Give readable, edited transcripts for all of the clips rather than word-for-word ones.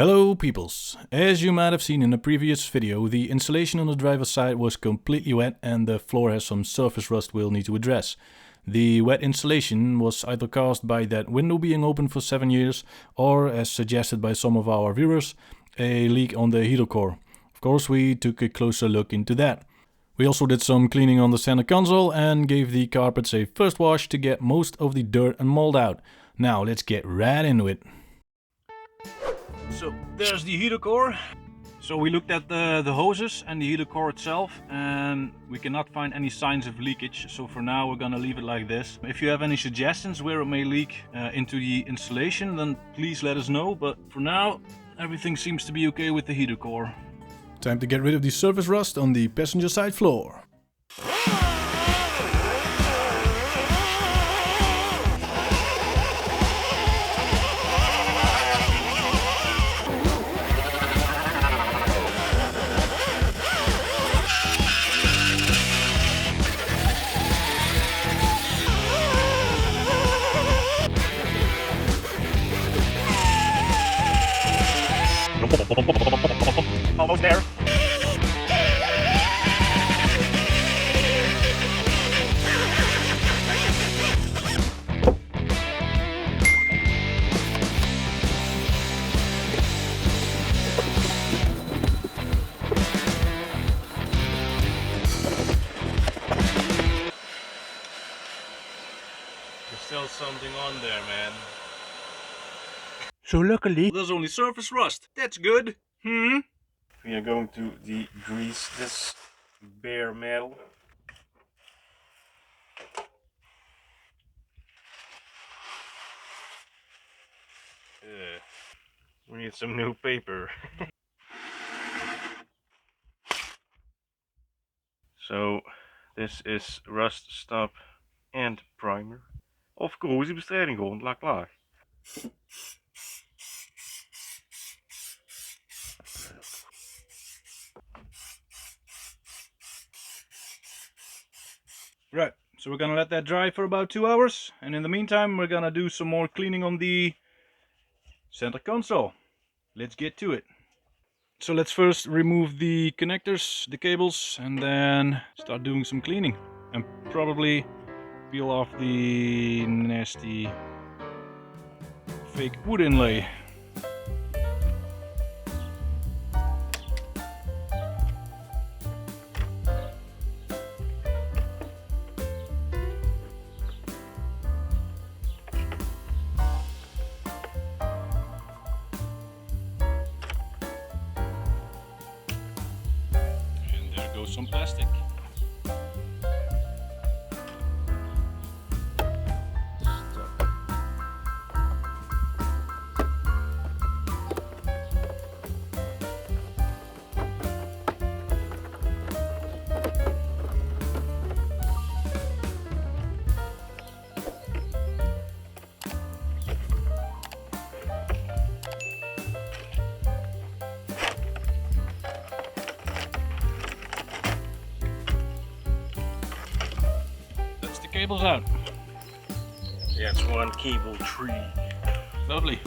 Hello peoples! As you might have seen in the previous video, the insulation on the driver's side was completely wet and the floor has some surface rust we'll need to address. The wet insulation was either caused by that window being open for 7 years or, as suggested by some of our viewers, a leak on the heater core. Of course, we took a closer look into that. We also did some cleaning on the center console and gave the carpets a first wash to get most of the dirt and mold out. Now let's get right into it. So there's the heater core. So we looked at the hoses and the heater core itself and we cannot find any signs of leakage. So for now we're gonna leave it like this. If you have any suggestions where it may leak into the insulation, then please let us know. But for now, everything seems to be okay with the heater core. Time to get rid of the surface rust on the passenger side floor. Almost there. There's still something on there, man. So luckily There's only surface rust. That's good. we are going to degrease this bare metal. We need some new paper. So this is rust stop and primer of corrosiebestrijding grond laag. Right, so we're gonna let that dry for about 2 hours, and in the meantime we're gonna do some more cleaning on the center console. Let's get to it. So let's first remove the connectors, the cables, and then start doing some cleaning. And probably peel off the nasty fake wood inlay. Some plastic. Cables out. Yeah, it's one cable tree. Lovely.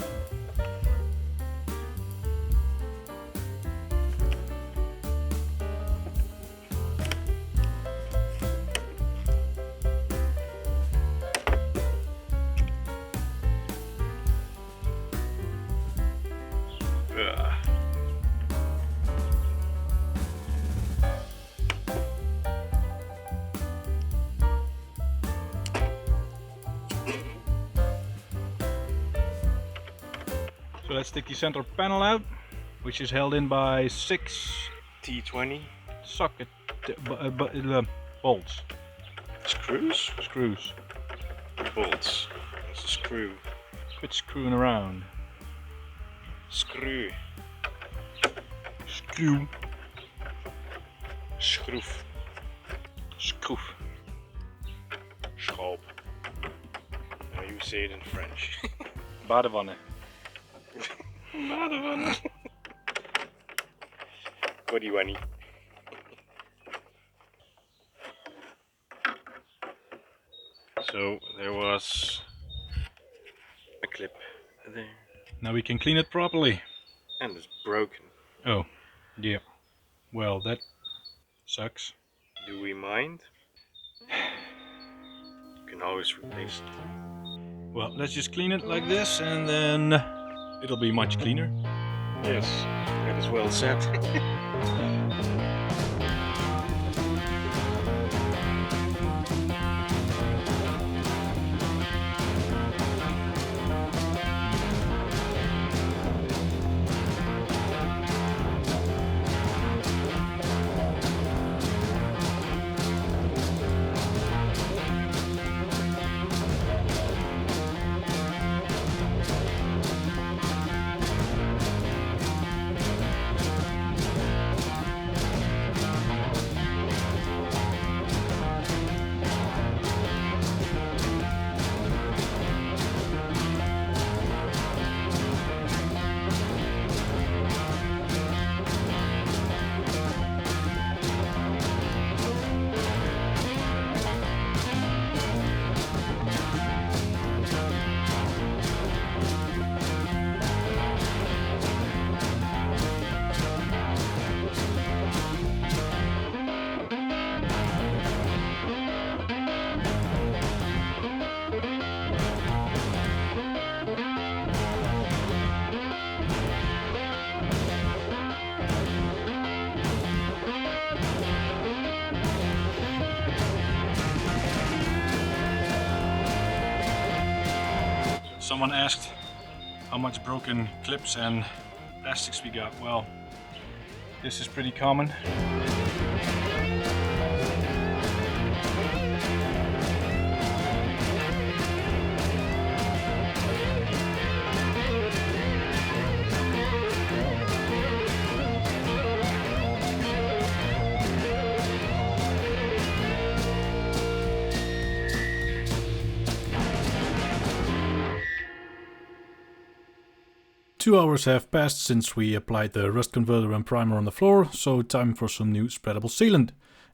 So let's take the center panel out, which is held in by 6 T20 socket bolts. screws? Screws. Bolts. It's a screw. Quit screwing around. Screw. Screw. Schroef. Screw. Schraub. Now you say it in French. Badewanne. Badewanne. Kodiwani. So there was a clip there. Now we can clean it properly. And it's broken. Oh, yeah. Well, that sucks. Do we mind? You can always replace it. Well, let's just clean it like this and then it'll be much cleaner. Yes, that is well said. Someone asked how much broken clips and plastics we got. Well, this is pretty common. 2 hours have passed since we applied the rust converter and primer on the floor, so time for some new spreadable sealant.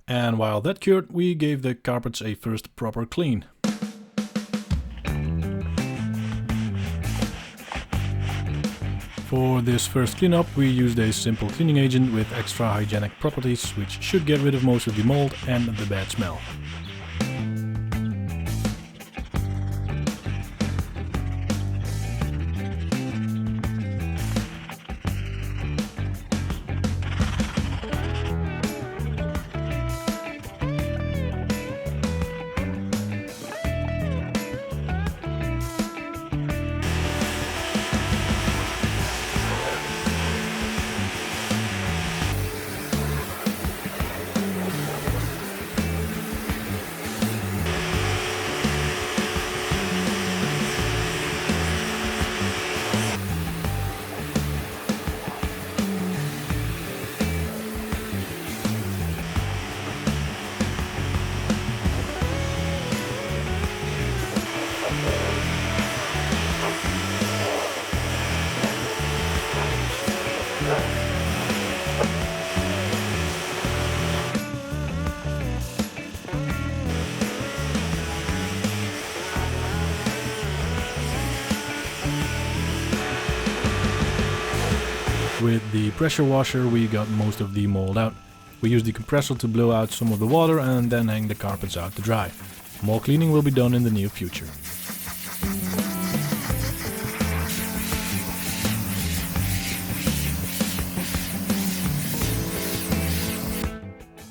And while that cured, we gave the carpets a first proper clean. For this first cleanup, we used a simple cleaning agent with extra hygienic properties, which should get rid of most of the mold and the bad smell. With the pressure washer we got most of the mold out. We used the compressor to blow out some of the water and then hang the carpets out to dry. More cleaning will be done in the near future.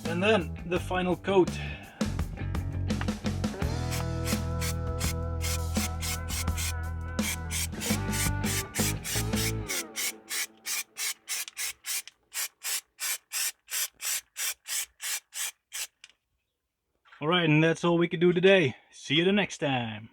And then the final coat. Alright, and that's all we could do today. See you the next time.